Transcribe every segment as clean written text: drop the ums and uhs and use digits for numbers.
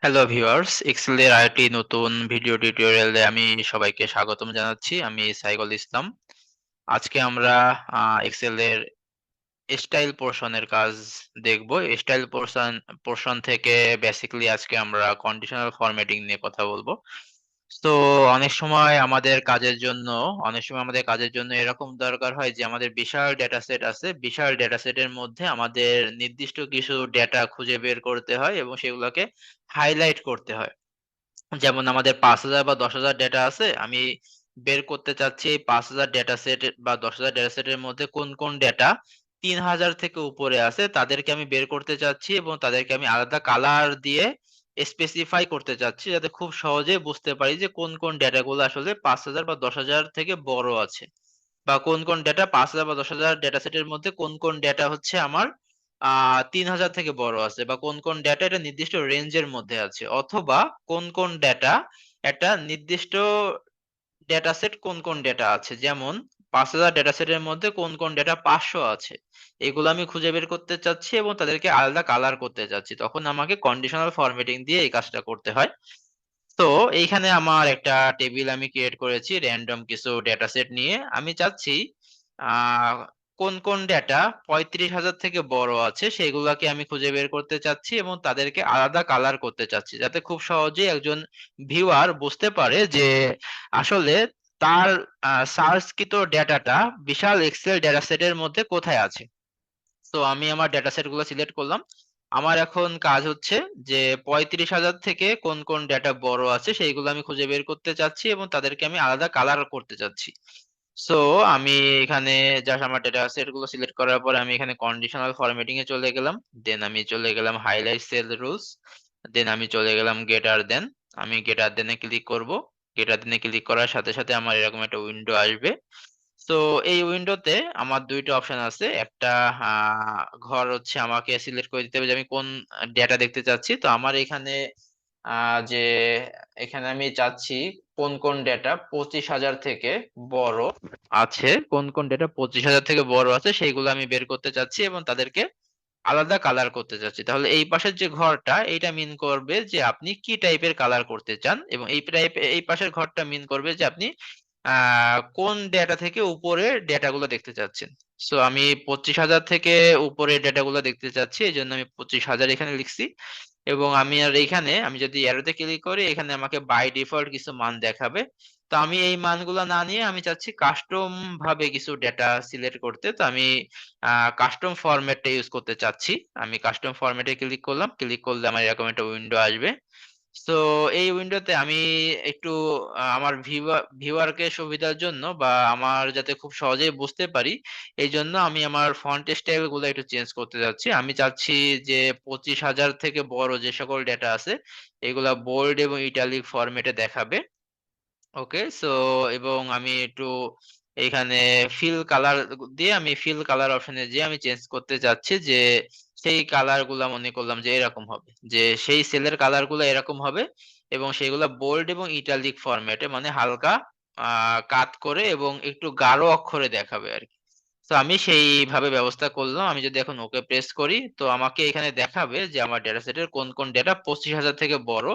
Hello viewers, এক্সেলের আরেকটি নতুন video টিউটোরিয়ালে আমি সবাইকে স্বাগতম জানাচ্ছি। আমি সাইগুল ইসলাম। আজকে আমরা এক্সেলের স্টাইল পোরশনের কাজ দেখব। স্টাইল পোরশন থেকে বেসিক্যালি আজকে আমরা কন্ডিশনাল ফরম্যাটিং নিয়ে কথা বলবো। তো অনেক সময় আমাদের কাজের জন্য এরকম দরকার হয় যে আমাদের বিশাল ডেটাসেট আছে। বিশাল ডেটাসেটের মধ্যে আমাদের নির্দিষ্ট কিছু ডেটা খুঁজে বের করতে হয় এবং সেগুলোকে হাইলাইট করতে হয়। যেমন আমাদের ৫,০০০ বা ১০,০০০ ডেটা আছে। আমি বের করতে চাচ্ছি এই ৫,০০০ ডেটা সেট বা ১০,০০০ ডেটা সেটের মধ্যে কোন ডেটা ৩,০০০ থেকে উপরে আছে তাদেরকে আমি বের করতে চাচ্ছি এবং তাদেরকে আমি আলাদা কালার দিয়ে স্পেসিফাই করতে চাচ্ছি যাতে খুব সহজে বুঝতে পারি যে কোন ডেটাগুলো আসলে ৫,০০০ বা ১০,০০০ থেকে বড় আছে। বা কোন ডেটা ৫,০০০ বা ১০,০০০ ডেটা সেটের মধ্যে কোন ডেটা হচ্ছে আমার ৩,০০০ থেকে বড় আছে বা কোন ডেটা এটা নির্দিষ্ট রেঞ্জের মধ্যে আছে। অথবা কোন ডেটা একটা নির্দিষ্ট ডেটা সেট কোন ডেটা আছে। যেমন ৫,০০০ ডেটা সেটের মধ্যে কোন ডেটা ৫০০ আছে। এগুলো আমি খুঁজে বের করতে চাচ্ছি এবং তাদেরকে আলাদা কালার করতে চাচ্ছি। তখন আমাকে কন্ডিশনাল ফরম্যাটিং দিয়ে এই কাজটা করতে হয়। তো এইখানে আমার একটা টেবিল আমি ক্রিয়েট করেছি র‍্যান্ডম কিছু ডেটা সেট নিয়ে। আমি চাচ্ছি আ কোন ডেটা ৩৫,০০০ থেকে বড় আছে সেগুলাকে আমি খুঁজে বের করতে চাচ্ছি এবং তাদেরকে আলাদা কালার করতে চাচ্ছি। যাতে খুব সহজেই একজন ভিউয়ার বুঝতে পারে যে আসলে তার সার্চকৃত ডেটাটা বিশাল এক্সেল ডেটা সেটের মধ্যে কোথায় আছে। তো আমি আমার ডেটা সেট গুলো সিলেক্ট করলাম। আমার এখন কাজ হচ্ছে যে ৩৫,০০০ থেকে কোন ডেটা বড় আছে সেইগুলো আমি খুঁজে বের করতে চাচ্ছি এবং তাদেরকে আমি আলাদা কালার করতে চাচ্ছি। সো আমি এখানে জাস্ট আমার ডেটা সেট গুলো সিলেক্ট করার পরে আমি এখানে কন্ডিশনাল ফরম্যাটিং এ চলে গেলাম। দেন আমি চলে গেলাম হাইলাইট সেল রুলস। দেন আমি চলে গেলাম গ্রেটার দেন। আমি গ্রেটার দেন এ ক্লিক করব। গ্রেটার দেন এ ক্লিক করার সাথে সাথে আমার এরকম একটা উইন্ডো আসবে। তো এই উইন্ডোতে আমার ২ টা অপশন আছে। একটা আ ঘর হচ্ছে আমাকে সিলেক্ট করে দিতে হবে যে আমি কোন ডেটা দেখতে চাচ্ছি। তো আমার এখানে আ যে এখানে আমি চাচ্ছি কোন ডেটা ২৫,০০০ থেকে বড় আছে, কোন ডেটা ২৫,০০০ থেকে বড় আছে সেইগুলো আমি বের করতে চাচ্ছি এবং তাদেরকে আলাদা কালার করতে চাচ্ছি। তাহলে এই পাশের যে ঘরটা এইটা মিন করবে যে আপনি কি টাইপের কালার করতে চান এবং এই পাশের ঘরটা মিন করবে যে আপনি আ কোন ডেটা থেকে উপরে ডেটাগুলো দেখতে চাচ্ছেন। সো আমি ২৫,০০০ থেকে উপরের ডেটাগুলো দেখতে চাচ্ছি। এজন্য আমি ২৫,০০০ এখানে লিখছি। এবং আমি যদি অ্যারোতে ক্লিক করি এখানে আমাকে বাই ডিফল্ট কিছু মান দেখাবে। তো আমি এই মানগুলা না নিয়ে আমি চাচ্ছি কাস্টম ভাবে কিছু ডেটা সিলেক্ট করতে। তো আমি আ কাস্টম ফরমেটটা ইউজ করতে চাচ্ছি। আমি কাস্টম ফরমেটে ক্লিক করলাম। ক্লিক করলে আমার এরকম একটা উইন্ডো আসবে। সো এই উইন্ডোতে আমি একটু আমার ভিউয়ারকে সুবিধার জন্য বা আমার যাতে খুব সহজেই বুঝতে পারি, এইজন্য আমি আমার ফন্ট স্টাইল গুলো একটু চেঞ্জ করতে যাচ্ছি। আমি চাচ্ছি যে ২৫,০০০ থেকে বড় যে সকল ডেটা আছে, এগুলা বোল্ড এবং ইটালিক ফরমেটে দেখাবে। ওকে, সো এবং আমি একটু এইখানে ফিল কালার অপশনে যেয়ে আমি চেঞ্জ করতে চাচ্ছি যে সেই কালার গুলা মনে করলাম যে এরকম হবে। যে সেই সেলের কালার গুলা এরকম হবে এবং সেগুলা বোল্ড এবং ইটালিক ফরম্যাটে মানে হালকা কাত করে এবং একটু গাঢ় অক্ষরে দেখাবে আরকি। তো আমি সেইভাবে ব্যবস্থা করলাম। আমি যদি এখন ওকে প্রেস করি তো আমাকে এখানে দেখাবে যে আমার ডেটা সেটের কোন ডেটা ২৫,০০০ থেকে বড়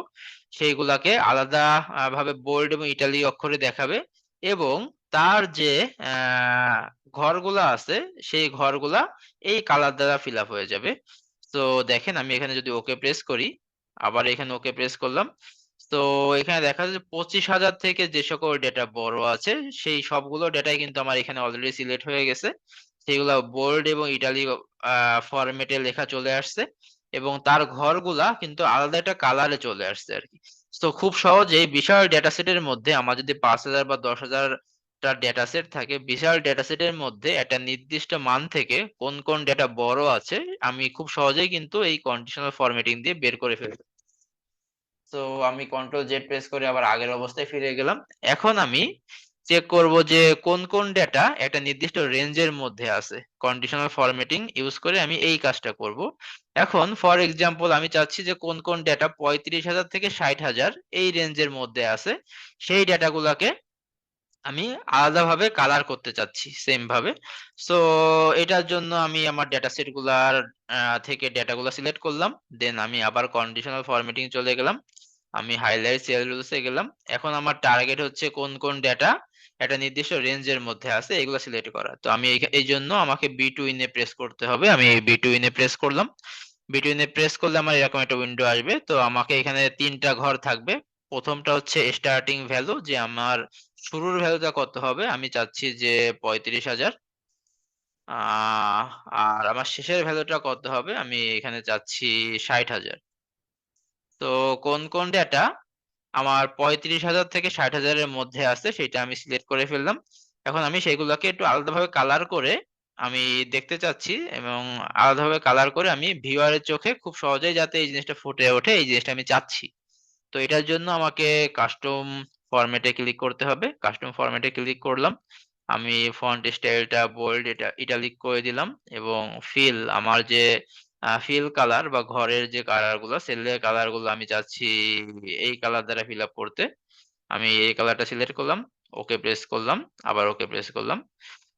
সেইগুলাকে আলাদা ভাবে বোল্ড এবং ইটালি অক্ষরে দেখাবে এবং তার যে আ ঘরগুলা আছে সেই ঘরগুলা এই কালার দ্বারা ফিল আপ হয়ে যাবে। তো দেখেন আমি এখানে যদি ওকে প্রেস করি, আবার এখানে ওকে প্রেস করলাম। তো এখানে দেখা যাচ্ছে ২৫,০০০ থেকে যে সকল ডেটা বড় আছে সেই সবগুলো ডেটাই কিন্তু আমার এখানে অলরেডি সিলেক্ট হয়ে গেছে। সেগুলা বোল্ড এবং ইটালিক আ ফরমেটে লেখা চলে আসছে এবং তার ঘরগুলা কিন্তু আলাদা একটা কালারে চলে আসছে আরকি। তো খুব সহজেই বিশাল ডেটা সেটের মধ্যে আমার যদি ৫,০০০ বা ১০,০০০ টা ডেটা সেট থাকে, বিশাল ডেটা সেটের মধ্যে একটা নির্দিষ্ট মান থেকে কোন ডেটা বড় আছে আমি খুব সহজেই কিন্তু এই কন্ডিশনাল ফরম্যাটিং দিয়ে বের করে ফেলতে। তো আমি কন্ট্রোল জেড প্রেস করে আবার আগের অবস্থায় ফিরে গেলাম। এখন আমি চেক করব যে কোন ডেটা একটা নির্দিষ্ট রেঞ্জের মধ্যে আছে। কন্ডিশনাল ফরম্যাটিং ইউজ করে আমি এই কাজটা করব। এখন ফর এক্সাম্পল আমি চাচ্ছি যে কোন ডেটা ৩৫,০০০ থেকে ৬০,০০০ এই রেঞ্জের মধ্যে আছে। সেই ডেটাগুলাকে আমি আলাদাভাবে কালার করতে চাচ্ছি সেম ভাবে। সো এটার জন্য আমি আমার ডেটা সেট গুলার আ থেকে ডেটাগুলা সিলেক্ট করলাম। দেন আমি আবার কন্ডিশনাল ফরম্যাটিং চলে গেলাম। আমি হাইলাইট সেল রুলস এ গেলাম। এখন আমার টার্গেট হচ্ছে কোন ডেটা একটা নির্দিষ্ট রেঞ্জের মধ্যে আছে এগুলা সিলেক্ট করা। তো আমি এইজন্য আমাকে B2 এ প্রেস করতে হবে। আমি B2 এ প্রেস করলাম। B2 এ প্রেস করলে আমার এরকম একটা উইন্ডো আসবে। তো আমাকে এখানে ৩ টা ঘর থাকবে। ১ম টা হচ্ছে স্টার্টিং ভ্যালু যে আমার শুরুর ভ্যালুটা কত হবে? আমি চাচ্ছি যে ৩৫,০০০। আর আমার শেষের ভ্যালুটা কত হবে? আমি এখানে চাচ্ছি ৬০,০০০। তো কোন ডেটা আমার ৩৫,০০০ থেকে ৬০,০০০ এর মধ্যে আছে সেটা আমি সিলেক্ট করে ফেললাম। এখন আমি সেগুলাকে একটু আলাদাভাবে কালার করে আমি দেখতে চাচ্ছি এবং আলাদাভাবে কালার করে আমি ভিউয়ারের চোখে খুব সহজেই যাতে এই জিনিসটা ফুটে ওঠে এই জিনিসটা আমি চাচ্ছি। তো এটার জন্য আমাকে কাস্টম ফরম্যাটে ক্লিক করতে হবে। কাস্টম ফরম্যাটে ক্লিক করলাম। আমি ফন্ট স্টাইলটা বোল্ড ইটালিক করে দিলাম এবং আমার যে ফিল কালার বা ঘরের যে কালার গুলো, সেলের কালার গুলো আমি চাচ্ছি এই কালার দ্বারা ফিল আপ করতে। আমি এই কালারটা সিলেক্ট করলাম। ওকে প্রেস করলাম। আবার ওকে প্রেস করলাম।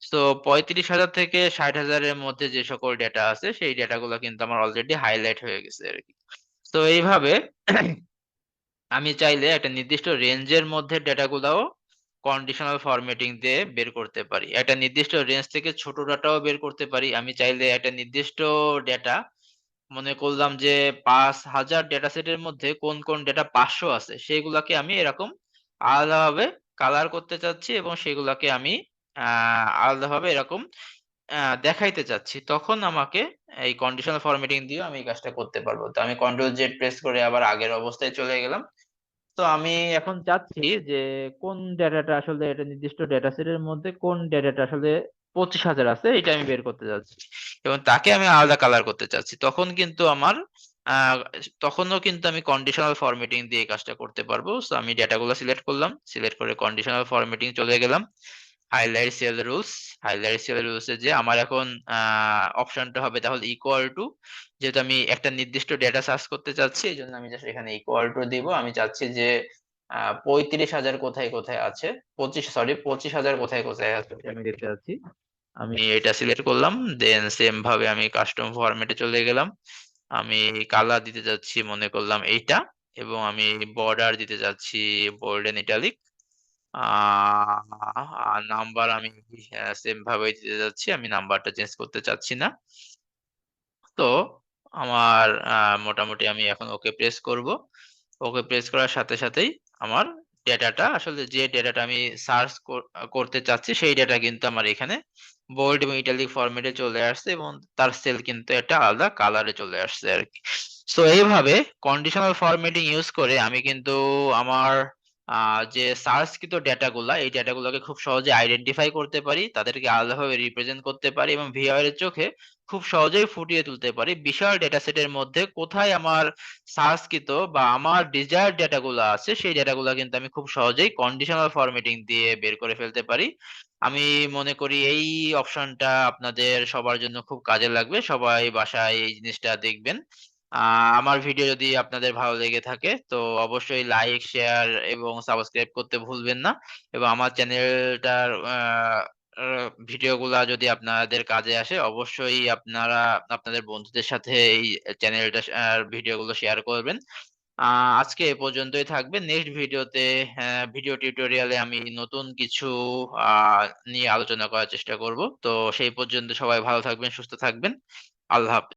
সো ৩৫,০০০ থেকে ৬০,০০০ এর মধ্যে যে সকল ডেটা আছে সেই ডেটাগুলা কিন্তু আমার অলরেডি হাইলাইট হয়ে গেছে আরকি। তো এইভাবে আমি চাইলে একটা নির্দিষ্ট রেঞ্জের মধ্যে ডেটাগুলাও কন্ডিশনাল ফরম্যাটিং দিয়ে বের করতে পারি। একটা নির্দিষ্ট রেঞ্জ থেকে ছোট ডাটাও বের করতে পারি। আমি চাইলে একটা নির্দিষ্ট ডেটা মনে করলাম যে ৫,০০০ ডেটা সেটের মধ্যে কোন ডেটা ৫০০ আছে সেগুলাকে আমি এরকম আলাদাভাবে কালার করতে চাচ্ছি এবং সেগুলাকে আমি আ আলাদাভাবে এরকম আ দেখাইতে চাচ্ছি। তখন আমাকে এই কন্ডিশনাল ফরম্যাটিং দিয়েও আমি এই কাজটা করতে পারব। তো আমি কন্ট্রোল জেড প্রেস করে আবার আগের অবস্থায় চলে গেলাম। তো আমি এখন চাচ্ছি যে কোন ডেটাটা আসলে একটা নির্দিষ্ট ডেটা সেটের মধ্যে কোন ডেটাটা আসলে ২৫,০০০ আছে এটা আমি বের করতে চাচ্ছি। এবং তাকে আমি আলাদা কালার করতে চাচ্ছি। আ তখনও কিন্তু আমি কন্ডিশনাল ফরম্যাটিং দিয়ে এই কাজটা করতে পারবো। সো আমি ডেটাগুলো সিলেক্ট করলাম। সিলেক্ট করে কন্ডিশনাল ফরম্যাটিং চলে গেলাম। Highlight cell rules, highlight cell rules এ যেয়ে আমার এখন আ অপশনটা হবে তাহলে ইকুয়াল টু যেহেতু আমি একটা নির্দিষ্ট ডেটা সার্চ করতে চাচ্ছি এজন্য আমি জাস্ট এখানে ইকুয়াল টু দিব। আমি চাচ্ছি যে ৩৫,০০০ কোথায় আছে? ২৫,০০০ কোথায় আছে এটা আমি দেখতে চাচ্ছি। আমি এটা সিলেক্ট করলাম। দেন সেম ভাবে আমি কাস্টম ফরমেট এ চলে গেলাম। আমি কালার দিতে চাচ্ছি মনে করলাম এইটা এবং আমি বর্ডার দিতে চাচ্ছি বোল্ড এন্ড ইটালিক। আ আর নাম্বার আমি সেম ভাবেই দিতে যাচ্ছি। আমি নাম্বারটা চেঞ্জ করতে চাচ্ছি না। তো আমার মোটামুটি আমি এখন ওকে প্রেস করব। ওকে প্রেস করার সাথেই আমার ডেটাটা আসলে যে ডেটাটা আমি সার্চ করতে চাচ্ছি সেই ডেটা কিন্তু আমার এখানে বোল্ড এবং ইটালিক ফরমেটে চলে আসছে এবং তার সেল কিন্তু একটা আলাদা কালারে চলে আসছে আরকি। সো এইভাবে কন্ডিশনাল ফরম্যাটিং ইউজ করে আমি কিন্তু আমার যে সার্চকৃত ডেটাগুলা এই ডেটাগুলোকে খুব সহজে আইডেন্টিফাই করতে পারি। তাদেরকে আলাদাভাবে রিপ্রেজেন্ট করতে পারি এবং ভিআর এর চোখে খুব সহজেই ফুটিয়ে তুলতে পারি। বিশাল ডেটাসেটের মধ্যে কোথায় আমার সার্চকৃত বা আমার ডিজায়ার্ড ডেটাগুলা আছে, সেই ডেটাগুলা কিন্তু আমি খুব সহজেই কন্ডিশনাল ফরম্যাটিং দিয়ে বের করে ফেলতে পারি। আমি মনে করি এই অপশনটা আপনাদের সবার জন্য খুব কাজে লাগবে। সবাই বাসায় এই জিনিসটা দেখবেন। আ আমার ভিডিও যদি আপনাদের ভালো লেগে থাকে তো অবশ্যই লাইক, শেয়ার এবং সাবস্ক্রাইব করতে ভুলবেন না। এবং আমার চ্যানেলটার আ ভিডিওগুলা যদি আপনাদের কাজে আসে অবশ্যই আপনারা আপনাদের বন্ধুদের সাথে এই চ্যানেলটা ভিডিওগুলো শেয়ার করবেন। আ আজকে এ পর্যন্তই থাকবে। নেক্সট ভিডিওতে ভিডিও টিউটোরিয়ালে আমি নতুন কিছু আ নিয়ে আলোচনা করার চেষ্টা করব। তো সেই পর্যন্ত সবাই ভালো থাকবেন, সুস্থ থাকবেন। আল্লাহ হাফেজ।